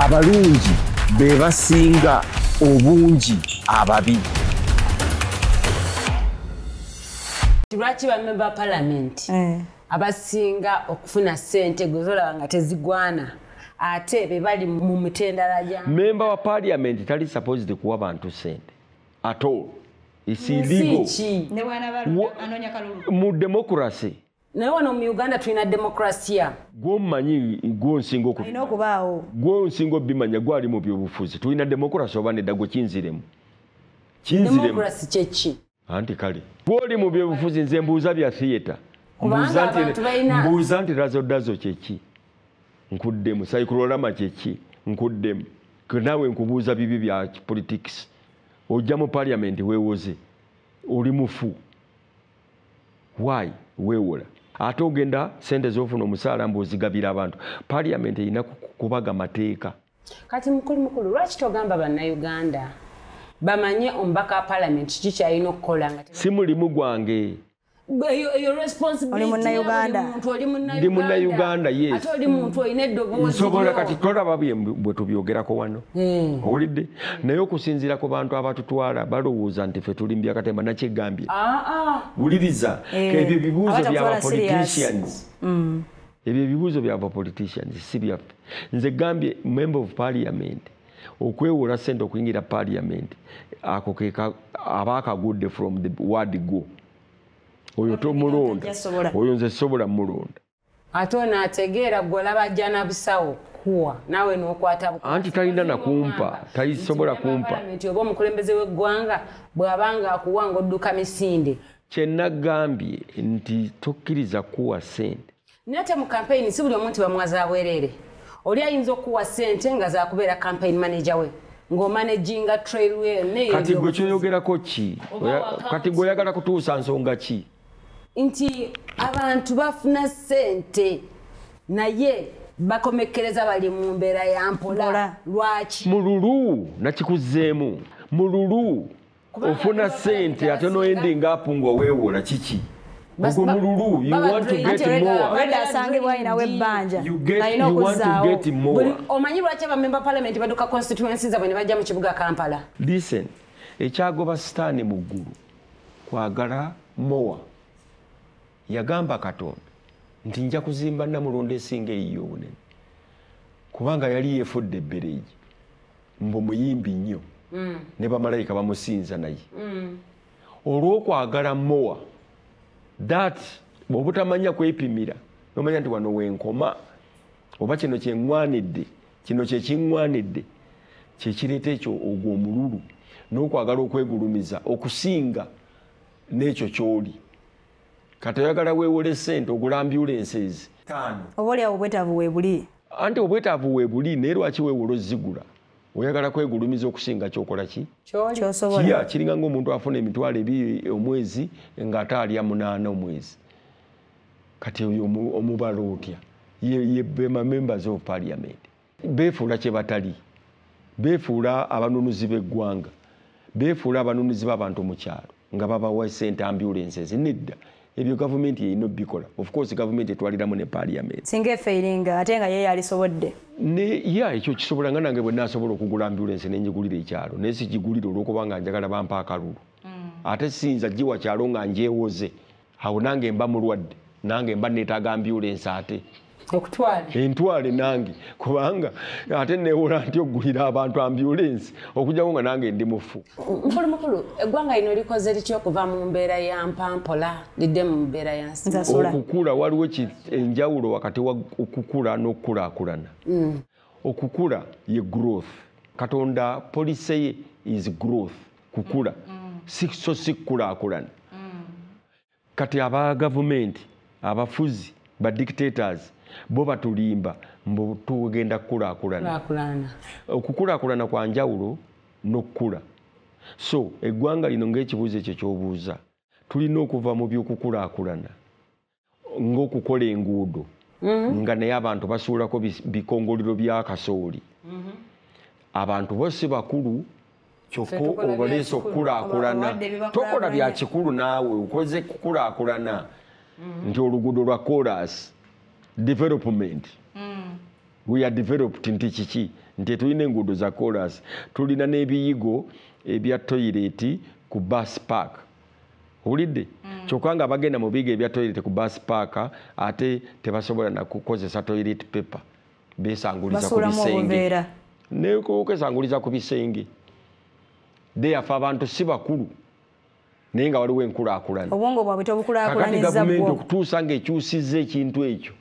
abalungi be basinga obungi ababi. Lwaki ba member parliament abasinga okufuna ssente gozolaba nga tezigwana ate be bali mu mitendera gya member wa parliament tali supposed kuwa bantu ssente at all. It's illegal. Ne wana balu anonya kalulu. Mu democracy. Na wano mu Uganda tulina demokrasia. Gwo manyi gwo nsingo ku. Ino kubaawo. Gwo nsingo bimanya gwali mu byobufuzi. Tulina demokrasi obane dago kinziremu. Demokrasi chechi. Anti kale. Gwoli mu byobufuzi nze mbuuza bya theater. Mbuuza nti razo chechi. Nkuddemu psychologama chechi. Nkuddemu. Nawe nkubuuza bibi bya politics. Ojja mu parliament weewoze. Oli mufu. Why? Weewola. Ate ogenda sente z'ofuna omusaala mb'ozigabira abantu. Parliament erina kubaga mateeka. Kati mukulu lwaki togamba bannayuganda bamanye omubaka wa parliament kiki kyalina okukola nga si mulimu gwange. Your responsibility. Oli munnayuganda. Ndi munnayuganda, yes. Ate oli muntu olina eddoboozi. Nsobola kati tolaba bwe tubyogerako wano. Owulidde? Naye okusinziira ku bantu abatutwala balowooza nti ffe tuli Byakatemba nakyegambye. Wuliriza. Ebyo ebibuuzo by'aba politicians. Ebyo ebibuuzo by'aba politicians si byaffe. Nze gambye member of parliament okwewola ssente okuyingira parliament ako keeka abaakagudde from the word go. Oyo tomulonda. Oyo nze sobola mulonda. Ate onaategeera gw'olaba ajja na busawo kuwa naawe n'okwata bukwata. Anti talina na kumpa, tayisobola kumpa. Oba omukulembeze w'eggwanga bw'abanga akuwa ng'odduka misinde. Kye nagambye nti tokkiriza kuwa ssente. Naye ate mu campaign si buli omuntu bamwaza bwerere. Oli ayinza okuwa ssente nga zaakubeera campaign manager we. Ng'omanaginga trailway neyo. Kati gwe kyoyogerako ki? Kati gwe oyagala kutuusa nsonga ki? Nti abantu bafuna ssente naye bakomekereza bali mu mbeera ya mpola. Lwaki? Mululu nakikuzeemu. Mululu ofuna ssente ate n'oyendinga apunga weewola kiki? Ogwo mululu, you want to get more. Weda asangibwa inawe ebbanja. You want to get more. Omanyi lwaki aba member parliament baduka constituencies abwe ne bajja mu kibuga Kampala? Listen, ekyagoba sitaani mu ggulu kwagala more. Yagamba Katonda nti nja kuzimba Namulondo esinga eyiyo obunene. Kubanga yali yeefudde ebbereegi. Mbu muyimbi nnyo. Ne bamalayika bamusinza naye. Olw'okwagala more. That obutamanya kwepimira nomanya nti wano wenkoma oba kino kyeŋŋwanidde kino kyekiŋŋwanidde kyekireeta ekyo ogwo omululu n'okwagala okwegulumiza okusinga n'ekyo ky'oli kati oyagala weewole ssente ogula ambulances oba oli awo obwetaavu weebuli anti obwetaavu weebuli naye lwaki weewola ozzigula oyagala kwegulumiza okusinga kyokola ki kyosobola kiringa ng'omuntu afuna emitwalo 2 omwezi ng'ate alya 8 omwezi kati oyo omubala otya ye bema members of parliament beefuula kye batali beefuula abanunuzi b'eggwanga beefuula abanunuzi b'abantu mu kyalo nga babawa ssente ambulances nedda ebyo gavumenti erina obbikola. Of course gavumenti etwaliramu ne parliament singa efeiringa ate nga ye yalisobodde ekyo kisobola nga nange bwe naasobola okugula ambulance n'enjigulira ekyalo naye sigigulira olw'okuba nga njagala bampa akalulu ate siyinza giwa kyalo nga njeewoze awo nange mba mulwadde nange mba neetaaga ambulance ate entwale nange kubanga ate neewola nti okugulira abantu ambulance okujjako nga nange ndi mufu. Mukulu eggwanga lino likoze litya okuva mu mbeera ya mpampola lidde mu mbeera ya okukula waliwo enjawulo wakati wa okukula n'okukulaakulana. Okukula ye growth. Katonda policy ye is growth. Kukula so si kukulaakulana. Kati aba gavumenti abafuzi ba dictators bo batulimba mbu tugenda kukulaakulana. Okukulaakulana kwa njawulo n'okukula. So eggwanga lino ng'ekibuuzo ekyo ky'obuuza tulina okuva mu by'okukulaakulana ng'okukola enguudo nga naye abantu basuulako bikongolero bya kasooli. Abantu bo si bakulu kyokka obaleese okukulaakulana tokola bya kikulu naawe ukoze kukulaakulana nti oluguudo lwa chorus development we are developed nti kiki nti tulina enguudo za chorus tulina n'ebiyigo ebya toilet ku bus park ulidde kyokka nga bagenda mu biyigo ebya toilet ku bus park ate tebasobola na kukozesa toilet paper besanguliza ku bisenge nekokesanguliza ku bisenge deyafa abantu si bakulu naye nga waliwo enkulaakulana obwongo bwabwe tobukulakulaniza gavumenti okutuusa ng'ekyusizza ekintu ekyo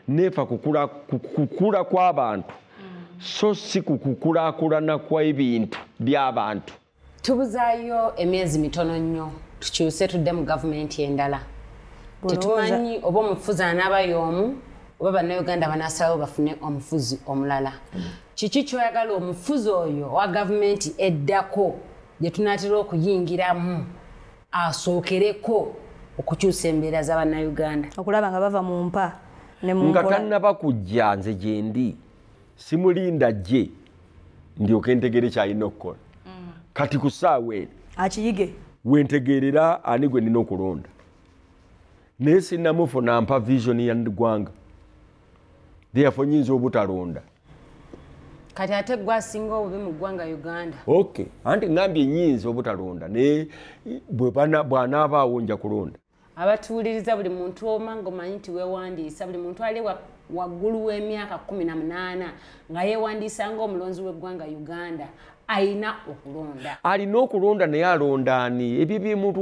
neefa kukula kw'abantu so si kukulaakulana kw'ebintu by'abantu. Tubuzaayo emyezi mitono nnyo tukyuse tudde mu gavumenti endala tetumanyi oba omufuzi anaaba y'omu oba bannayuganda banasalawo bafune omufuzi omulala kiki kyoyagala omufuzi oyo owa gavumenti eddako gye tunaatera okuyingiramu asookereko okukyusa embeera z'abannayuganda okulaba nga bava mu mpa nga tannaba kujja nze gye ndi simulinda gye ndyoke ntegere kyalina okukola kati ku ssaawa eri akiyige wentegeerera ani gwe nina okulonda naye sinnamufuna mpa vision ya ggwanga therefore nyinza obutalonda kati ate gwe asinga obubi mu ggwanga Uganda. Okay, anti ngambye nyinza obutalonda naye bw'anaabaawo nja kulonda. Abatuuliriza buli muntu omango manyi nti weewandiisa buli muntu ali waggulu w'emyaka 18 nga yeewandiisa ng'omulonzi w'eggwanga Uganda ayina okulonda. Alina okulonda naye alondaani ebyo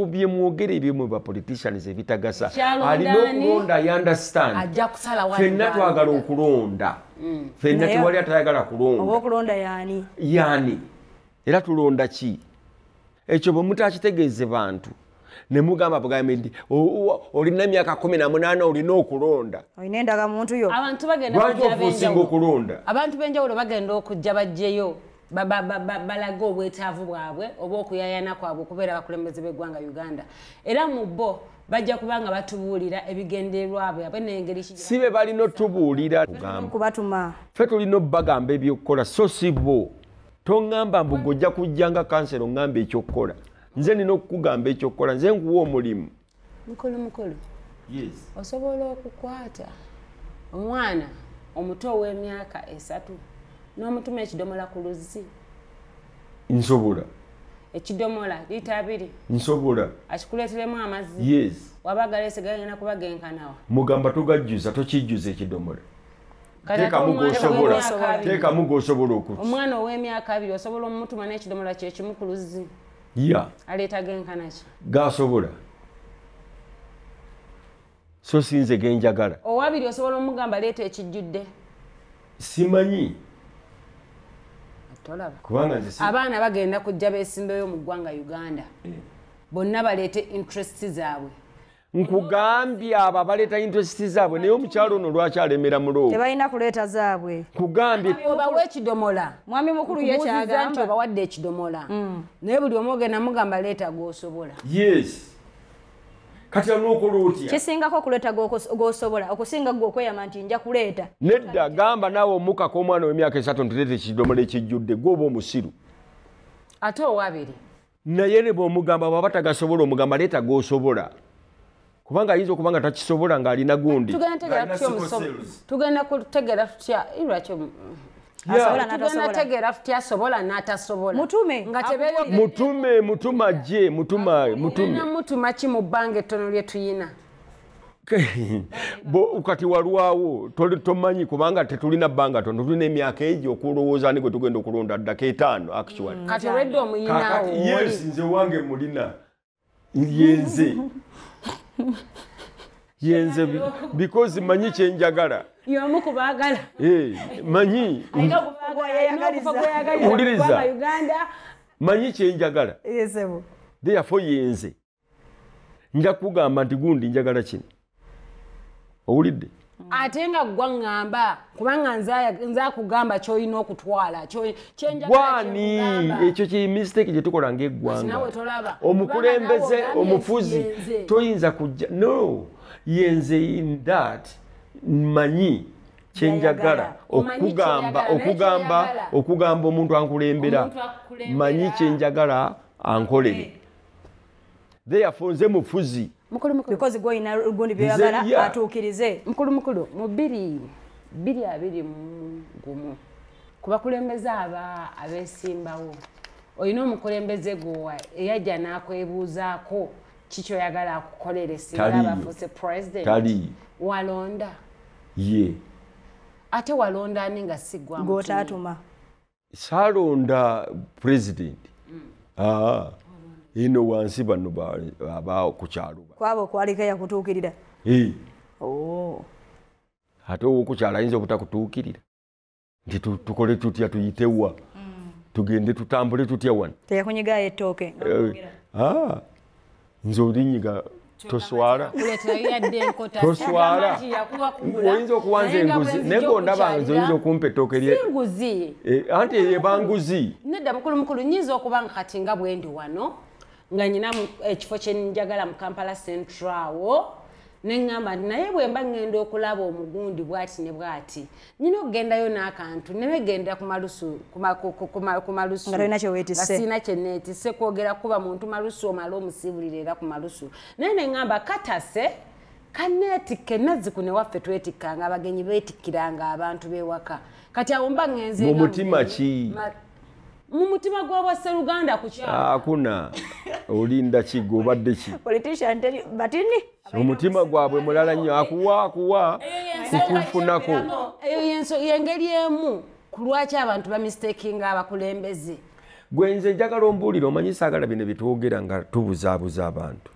byemwogera ebyemu ba politicians ebitagasa. Alina okulonda I understand. Ajja kusala wali. Ffenna twagala okulonda. Ffenna tewali atayagala kulonda. Oba okulonda yaani? Yaani. Era tulonda ki? Ekyo bwe mutakitegeeze bantu. Ne mugamba bugambye olina emyaka 18 olina okulonda. Olina endagamuntu yo. Abantu bagenda okujja benjawulo. Abantu benjawulo bagenda okujja bajjeyo. Balaga obwetaavu bwabwe oba okuyayana kwabwe okubeera abakulembeze b'eggwanga Uganda. Era mu bo bajja kubanga batubuulira ebigendererwa byabwe n'engeri ki si be balina otubuulira kubatuma. Ffe tulina obbagamba ebyokukola so si bo. Tongamba mbu gojja kujjanga kansero ngamba ekyokukola. Nze nina okukugamba ekyokukola nze nkuwa omulimu. Mukulu. Yes. Osobola okukwata omwana omuto ow'emyaka 3 n'omutuma ekidomola ku luzzi. Nsobola. Ekidomola liita 2. Nsobola. Akikuleeteremu amazzi. Yes. Wabagalese gagenda kuba genkanawa. Mugamba togajjuza tokijjuza ekidomola. Teekamu g'osobola okutya. Omwana ow'emyaka 2 osobola omutuma n'ekidomola kye kimu ku luzzi. Ya. Aleeta genkana ki? Gasobola. So sinze genjagala. Owabiri osobola omugamba leeta ekijjudde. Simanyi. Tolaba. Kubanga nze abaana bagenda kujja beesimbeyo mu ggwanga Uganda. Bonna baleete interest zaabwe. Nkugambye abo baleeta interest zaabwe naye omukyalo ono lwaki alemera muloowo. Tebalina kuleeta zaabwe. Kugambye obawa ekidomola. Mwami mukulu ye kyagamba nti obawadde ekidomola. Naye buli omu ogenda mugamba leeta gw'osobola. Yes. Kati anokola otya? Kisingako okuleeta gw'osobola okusinga gwe okweyama nti nja kuleeta. Nedda gamba naawe omukako omwana w'emyaka 3 ntuleeta ekidomola ekijjudde gw'oba omusiru. Ate owabiri. Naye ne bw'omugamba bw'aba tagasobola omugamba leeta gw'osobola. Kubanga ayinza okuba nga takisobola ng'alina gundi. Tugenda kutegeera tutya lwaki tugenda tegeera tutya asobola n'atasobola. Mutuma gye mutuma ki mu bbanga ettono lye tuyina. Kati walwawo tomanyi kubanga tetulina bbanga tono tulina emyaka egyo okulowooza ani gwe tugenda okulonda ddaka 5 actually. Kati olwedde omuyinaawo. Yes, nze wange mulina. Yenze because manyi kyenjagala. Y'omu ku baagala. Manyi. Uliriza. Manyi kyenjagala. Yesebo. Therefore yenze. Nja kugamba nti gundi njagala kino. Owulidde? Ate nga gwa ngamba kubanga nza kugamba ky'olina okutwala kyenjagala. Gwani ekyo ki mistake gye tukola ng'eggwanga. Omukulembeze omufuzi toyinza kujja. No. Yenze in that manyi kyenjagala okugamba omuntu ankulembera manyi kyenjagala ankolere. Therefore nze mufuzi because gwina gundi byagala atuukirize. Mukulu mu 221 kuba kulembeze abesimbawo olina omukulembeze gwe eyajja n'akwebuuzaako kiki oyagala akukolere singa abafuuse president walonda ye ate walonda ani nga siggwa gw'otaatuma saalonda president ino wansi bano aba ku kyalo kwabo kwaliko yakutuukirira ate owokukyalo ayinza obutakutuukirira nti tukole tutya tuyitewa tugende tutambule tutya wano teyakunyigayo ettooke nze olinyiga toswala oyinza okuwanza enguzi naye ng'ondaba nze oyinza okumpa ettooke anti ebanguzi nedda mukulu nyinza okuba nga kati nga bwendi wano nga nyinamu ekifo kyenjagala mu Kampala Central neŋŋamba nti naye bwe mba ŋŋenda okulaba omugundi bw'ati ne bw'ati nyina okugendayo n'akantu ne begendera ku malusu siina kye neetisse kwogera kuba muntu malusu omala omusiibulira era ku malusu naye neŋŋamba katase kaneetikke nazzikune waffe twetikkanga abagenyi beetikkiranga abantu b'ewaka kati awo mba ŋŋenze mu mutima ki mu mutima gw'obwasseruganda ku kyalo akuna olinda kigo obadde ki politician batini omutima gwabwe mulala nnyo akuwa kukufunako eyo yengeri emu ku lwaki abantu bamistakinga abakulembeze gwe nze njagala ombuulire omanyi saagala bino byetwogera nga tubuzaabuza abantu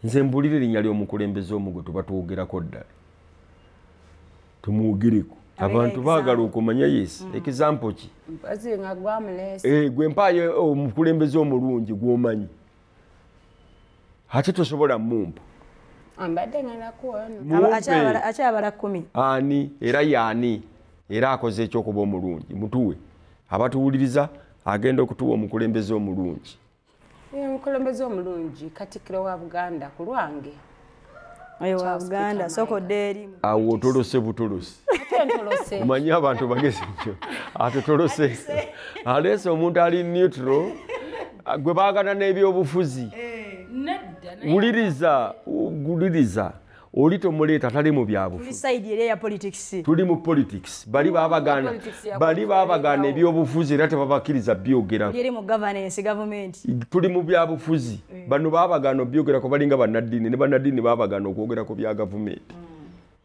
nze mbuulire erinnya ly'omukulembeze omu gwe tuba twogerako ddala tumuwogereko abantu baagala okumanya yes example ki gwe mpaayo omukulembeze omulungi gw'omanyi ate tosobola mumpa akyabala 10 ani era yaani era akoze ekyokuba omulungi mutuwe abatuwuliriza agenda okutuwa omukulembeze omulungi omukulembeze omulungi Katikkiro wa Buganda ku lwange wa Buganda sokodde erimu awo otolose butolose omanyi abantu bagezi nnyo atotolose aleese omuntu ali neutral gwe baagana n'ebyobufuzi wuliriza oli tomuleeta tali mu byabufuzi tuli mu politics bali baabagana ebyobufuzi era tebabakkiriza byogerako tuli mu byabufuzi bano baabagana obyogerako balinga bannaddiini ne bannaddiini baabagana okwogerako bya gavumenti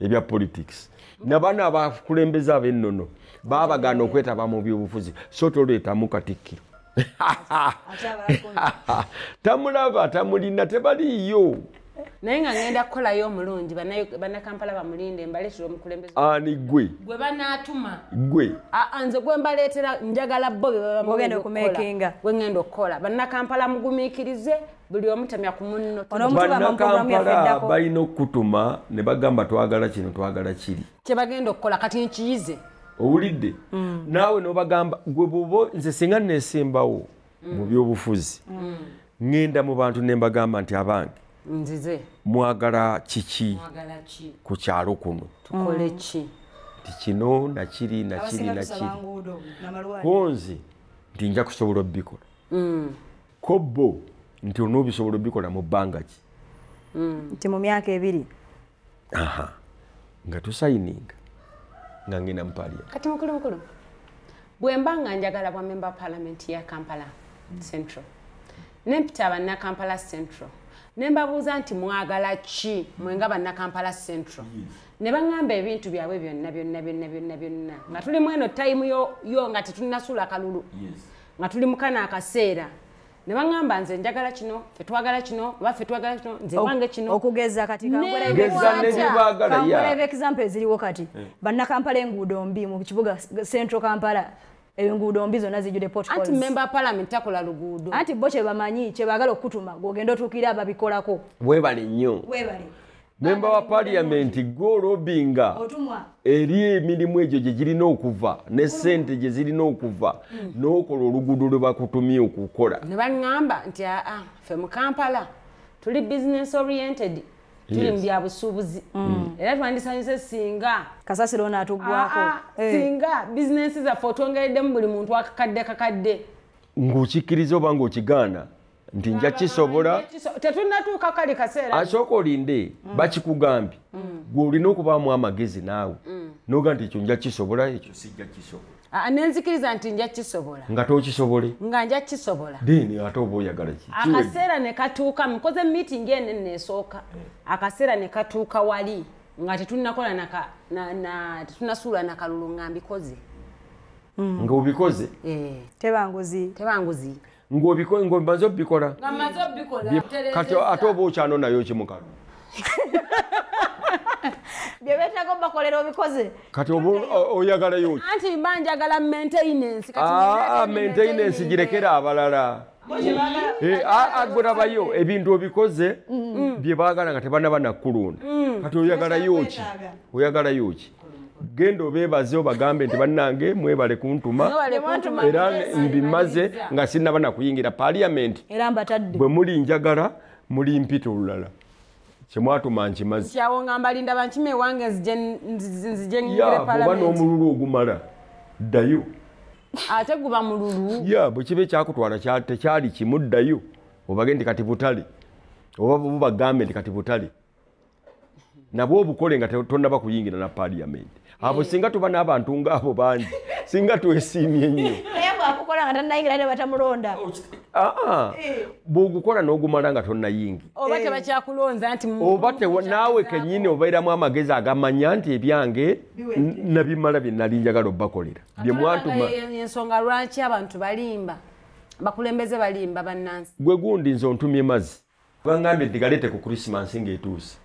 ebya politics nabano abakulembeze ab'ennono baabagana okwetaba mu byobufuzi so toleetamu Katikkiro tamulaba tamulina tebaliyo naye nga ngenda kukolayo omulungi bannakampala bamulinde mbaleetera omukulembeze ani gwe banaatuma gwe nze gwe mbaleetera njagala bo bebagenda okumekinga gwe ngenda okukola bannakampala mugumiikirize buli omu tamya ku munno bannakampala balina okutuma ne bagamba twagala kino twagala kiri kye bagenda okukola kati nkiyize owulidde naawe n'obagamba gwe bwoba nze singa neesimbawo mu byobufuzi ŋŋenda mu bantu ne mbagamba nti abange nzize mwagala kiki ku kyalo kuno tukole ki nti kino nakiri konzi nti nja kusobola obbikola ko bo nti onoobisobola obbikola mu bbanga ki nti mu myaka 2 nga tusayininga nga ngenda mu parliament kati mukulu bwe mba nga njagala bwa member parliament ya Kampala Central nempita bannakampala Central nembabuuza nti mwagala ki mwenga bannakampala Central ne baŋŋamba ebintu byabwe byonna nga tuli mu eno time yo nga tetunnasula kalulu nga tuli mu kana akaseera ne baŋŋamba nze njagala kino ffe twagala kino oba ffe twagala kino nze wange kino okugeza kati kampala example eziriwo kati bannakampala enguudo mbi mu kibuga Central Kampala enguudo mbi zonna zijjudde potholes anti member parliament takola luguudo anti bo kye bamanyi kye baagala okutuma gw'ogenda otuukira ababikolako webale nnyo member wa parliament gw'olobinga eri emirimu egyo gye girina okuva ne ssente gye zirina okuva n'okola oluguudo lwe bakutumye okukola ne baŋŋamba nti ffe mu Kampala tuli business oriented tuli mu byabusuubuzi era twandisanyuse singa kasasiro n'atuggwako singa bizinensi zaffe otwongereddemu buli muntu akakadde ng'okikkiriza oba ng'okigaana nti nja kisobola tetunnatuuka kali kaseera asooka olinde bakikugambye gwe olina okubaamu amagezi naawe noga nti ekyo nja kisobola ekyo sijja kisobola nenzikiriza nti nja kisobola nga tokisobole nga nja kisobola deni ate oba oyagala ki akaseera ne katuuka mukoze meeting ene nesooka akaseera ne katuuka wali nga tetunnakola tetunnasuula nakalulu nga mbikoze nga obikoze tebanguzi ng'obimaze obbikola kati ate oba okyano nayo kimukalu bye beetaaga bakolera obikoze kati oba oyagalayo anti mba njagala maintenance maintenance girekera abalala agulabayo ebintu obikoze bye baagala nga tebanaba nakkulunda kati oyagalayo ki genda obeebaze obagambe nti bannange mwebale kuntuma era mbimaze nga sinnaba nakuyingira parliament bwe muli njagala muli mpita olulala kyemwatuma nkimaze kyawo nga mbalinda bankima ewange nzije oba n'omululu ogumala ddayo ate guba mululu bwe kiba ekyakutwala tekyali kimu ddayo obage nti kati butale oba bubagambe nti kati butale nabwo obukole nga tonnaba kuyingira na parliament abo singa tuba n'abantu ng'abo bangi singa twesiimye nnyo bw'ogukola n'ogumala nga tonnayingi oba tebakyakulonza nti oba naawe kennyini obeeramu amagezi agamanya nti ebyange nabimala bye nali njagala obbakolera bye mwantuma ensonga lwaki abantu balimba bakulembeze balimba bannansi gwe gundi nze ontumye mazzi bangambye ndigaleete ku krisimansi ng'etuuse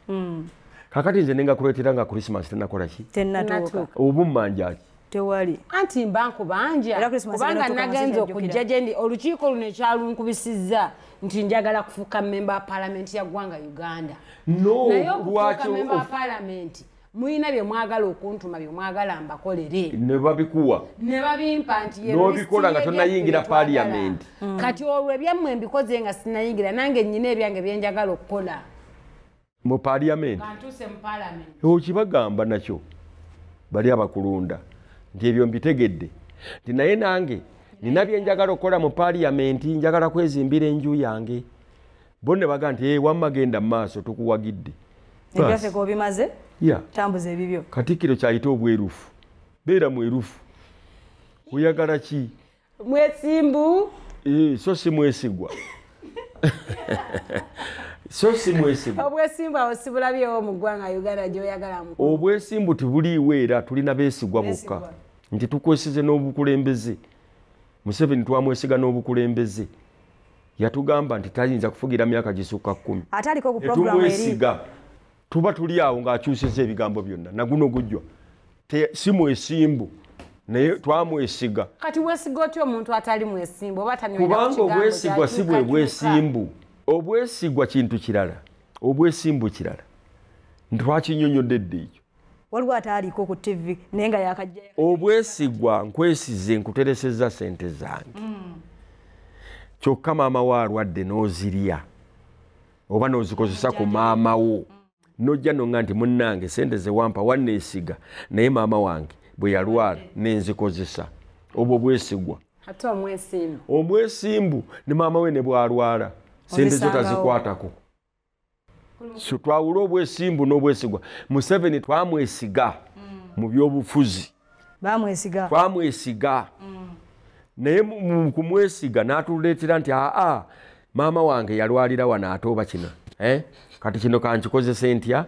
kakati nze nengakuleetera nga krisimansi tenakola ki tennatuuka obumanja ki tewali anti mbankubanja kubanga nagenze okujja gyendi olukiiko luno ekyalunkubisizza nti njagala kufuuka memba wa paalamenti ya ggwanga Uganda naye okufuuka memba wa paalamenti muyina bye mwagala okuntuma bye mwagala mbakolere ne babikuwa ne babimpa nti n'obikola nga tonnayingira paalamenti kati olwo ebyammwe mbikoze nga sinnayingira nange nnyina ebyange bye njagala okukola mu parliament kantuse mu parliament okibagamba nakyo bali abakulunda nti ebyo mbitegedde nti naye nange nina bye njagala okukola mu parliament njagala kwezimbira enju yange bo ne baga nti wamma genda mu maaso tukuwagidde ebyaffe k'obimaze tambuza ebibyo katikkiro kyayita obwerufu beera mwerufu oyagala ki mwesimbu so si mwesigwa so si mwesimbu obwesimbu awo sibulabyewo mu ggwanga Uganda gy'oyagalamu obwesimbu tebuliiwo era tulina beesigwa bokka nti tukwesize n'obukulembeze Museveni twamwesiga n'obukulembeze yatugamba nti tayinza kufugira myaka gisukka 10 ate aliko ku programu eri tuba tuli awo ng'akyusizza ebigambo byonna naguno gujjwa si mwesimbu naye twamwesiga kati wesiga otya omuntu atali mwesimbu oba kubanga obwesigwa si bwe bwesimbu obwesigwa kintu kirala obwesimbu kirala ntwakinyonyodde dde ekyo waliwo ataaliko ku TV naye nga yakajja obwesigwa nkwesize nkuteresezza sente zange kyokka maama wo alwadde n'ozirya oba n'ozikozesa ku maama wo nojja nonga nti munnange sente ze wampa wanneesiga naye maama wange bwe yalwala nenzikoze obwo bwesigwa ate omwesimbu omwesimbu ne maama we ne bwalwala sente zo tazikwatako so twawula obwesimbu n'obwesigwa Museveni twamwesiga mu byobufuzi twamwesiga naye mu kumwesiga n'atuleetera nti maama wange yalwalira wano ate oba kino kati kino kankikozese ntya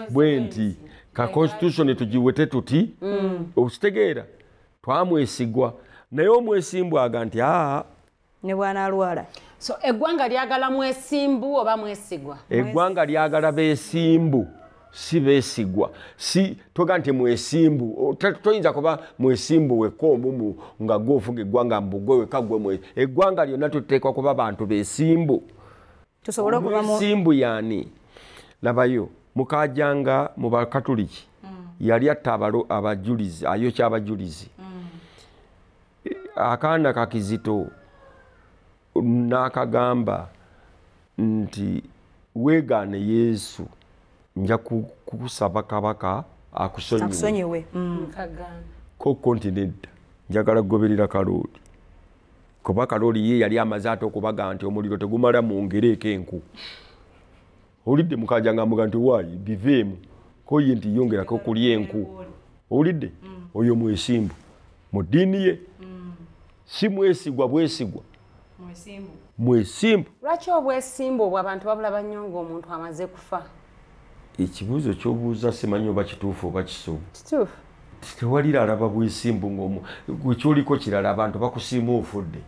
bwe nti ka constitution tugiwete tuti okitegeera twamwesigwa naye omwesimbu aga nti ne bwanalwala so eggwanga lyagala mwesimbu oba mwesigwa eggwanga lyagala beesimbu si beesigwa si toga nti mwesimbu toyinza kuba mwesimbu wekka omumu nga gwofuga eggwanga mbugwe wekka gwe eggwanga lyonna tuteekwa kuba bantu beesimbu tusobole okuba mwesimbu yani labayo mukajanga mu bakatuliki yali atta abajulizi ayokya abajulizi akaana kakizito n'akagamba nti weegaane Yesu nja kukusaba kabaka akusonyiwe ko kontinent njagala kugoberera Kalooli kuba Kaloli ye yali amaze ate okubaga nti omuliro tegumala mwongereko enku. Olidde mukaja ngamuga nti waayi biveemu koye nti yongerako kulya enku. Olidde oyo mwesimbu mu ddiini ye si mwesigwa bwesigwa mwesimbu. Lwaki obwesimbu obwo abantu babulaba nnyo ng'omuntu amaze kufa? Ekibuuzo ky'obuuza simanyi oba kituufu oba kisuubu. Kituufu. Tewali alaba bwesimbu ng'omu kyoliko kirala abantu bakusiima ofudde.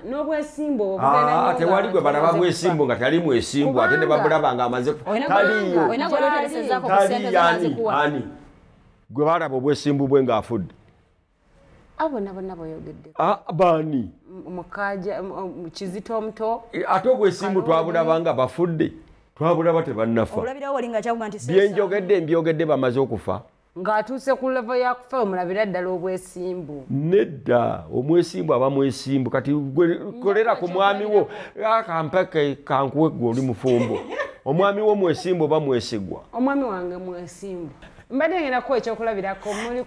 N'obwesimbu obwo tewali gwe balaba bwesimbu nga tali mwesimbu ate ne babulaba ng'amaze taliyo. Ani gwe balaba obwesimbu bwe ng'afudde. Abona bonna boyogedde. Baani? Mukaja Kizito omuto. Ate obwesimbu twabulaba nga bafudde. Twabulaba tebannafa. Olabirawo olinga kyakuga nti byenjogedde mbyogedde bamaze okufa. Ng'atuuse ku levo ya kufa omulabira ddala obwesimbu. Nedda omwesimbu aba mwesimbu kati kolera ku mwami wo akampeke kankuwe gwe oli mufumbo. Omwami wo mwesimbu oba mwesigwa? Omwami wange mwesimbu. Mbadde ngenako ekyokulabirako muli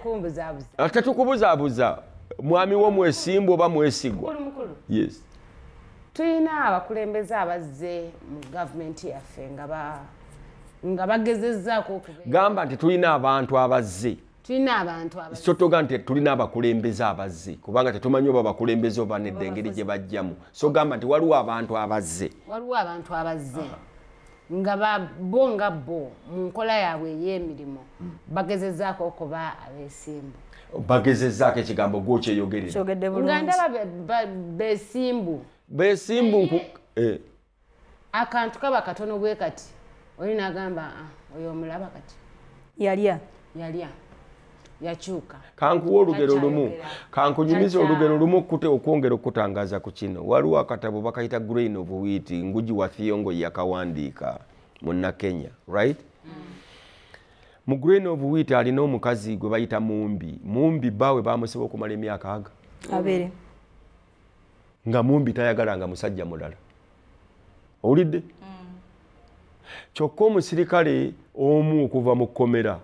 kumbuzaabuza. Ate tukubuzaabuza mwami wo mwesimbu oba mwesigwa? Mukulu. Yes. Tulina abakulembeze abazze mu gavumenti yaffe nga bagezezzaako okubeera. Gamba nti tulina abantu abazze. Tulina abantu abazze. So toga nti tulina abakulembeze abazze kubanga tetumanyi oba abakulembeze oba nedda engeri gye bajjamu. So gamba nti waliwo abantu abazze. Waliwo abantu abazze. Nga bo mu nkola yaabwe ey'emirimu bagezezzaako okuba abeesimbu. Bagezezzaako ekigambo gw'okyeyogerera. Nga ndaba beesimbu. Beesimbu akantu kaba katono bwe kati. Oli n'agamba oyo omulaba kati. Yalya. Yakyuka. Kankuwa olugero lumu. Kankunyumiza olugero lumu okwongera okutangaza ku kino. Waliwo akatabo bakayita Grain of Wheat, Ngugi wa Thiong'o yakawandiika munna Kenya, right? Mu Grain of Wheat alina omukazi gwe bayita Mumbi. Mumbi bawe bamusiba okumala emyaka 2. Nga Mumbi tayagalanga musajja mulala. Olidde? Kyokka omusirikale omu okuva mu kkomera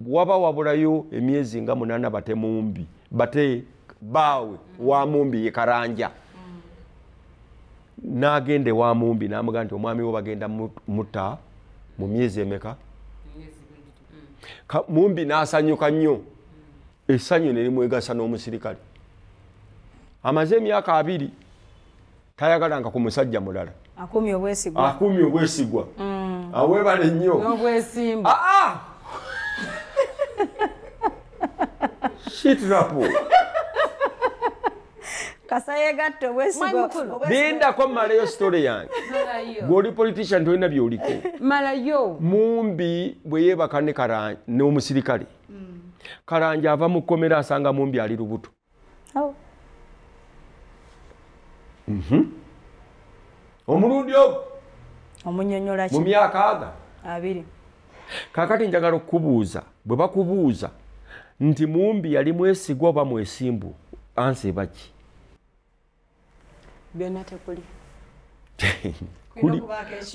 waba wabulayo emyezi nga 8 bate Mumbi bate bawe wa Mumbi ye Karanja n'agende wa Mumbi n'amuga nti omwami wo bagenda mutta mu myezi emeka. Mumbi n'asanyuka nnyo essanyu ne limwegasa n'omusirikale. Amaze emyaka 2 tayagalanga ku musajja mulala. Akumye obwesigwa. Awebale nnyo. N'obwesimbu. Shitrapo. Kasaye gatto obwesigwa. Bindako malayo story yange. Goli politician toina byoliko. Malayo. Mumbi bwe yebaka ne Karanja n'omusirikale. Karanja ava mu kkomera asanga Mumbi ali lubuto. Omulundi ogwo omunyonyola mu myaka 2. Kakati njagala okubuuza bwe bakubuuza nti Mumbi yali mwesigwa oba mwesimbu ansiba ki? Byonna tekuli.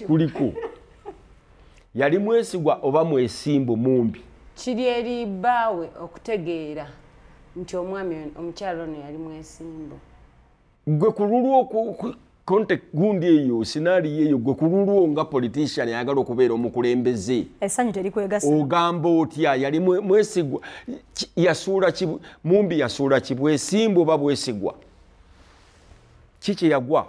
Kuliko. Yali mwesigwa oba mwesimbu Mumbi? Kiri eri baawe okutegeera nti omwami omukyalo ono yali mwesimbu. Gwe kululwo context gundi eyo sinali eyo gwe kululwo nga politician ayagala okubeera omukulembeze. Essanyu terikwegasa. Ogamba otya yali mwesigwa yasuula Mumbi yasuula kibwesimbu oba bwesigwa? Kiki yagwa?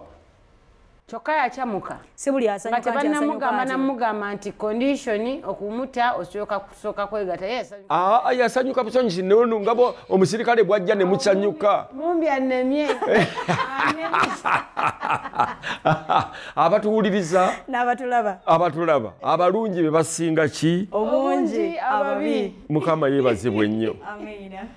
Kyokka yakyamuka. Si buli asanyuka nti asanyuka. Namugamba nti condition okumuta osooka kwegata. Yasanyuka busanyusi nono ngabo omusirikale bwajja ne musanyuka. Mumbi anemye. Abatuwuliriza n'abatulaba abalungi be basinga ki? Obungi ababi. Mukama yeebazibwe nnyo. Amina.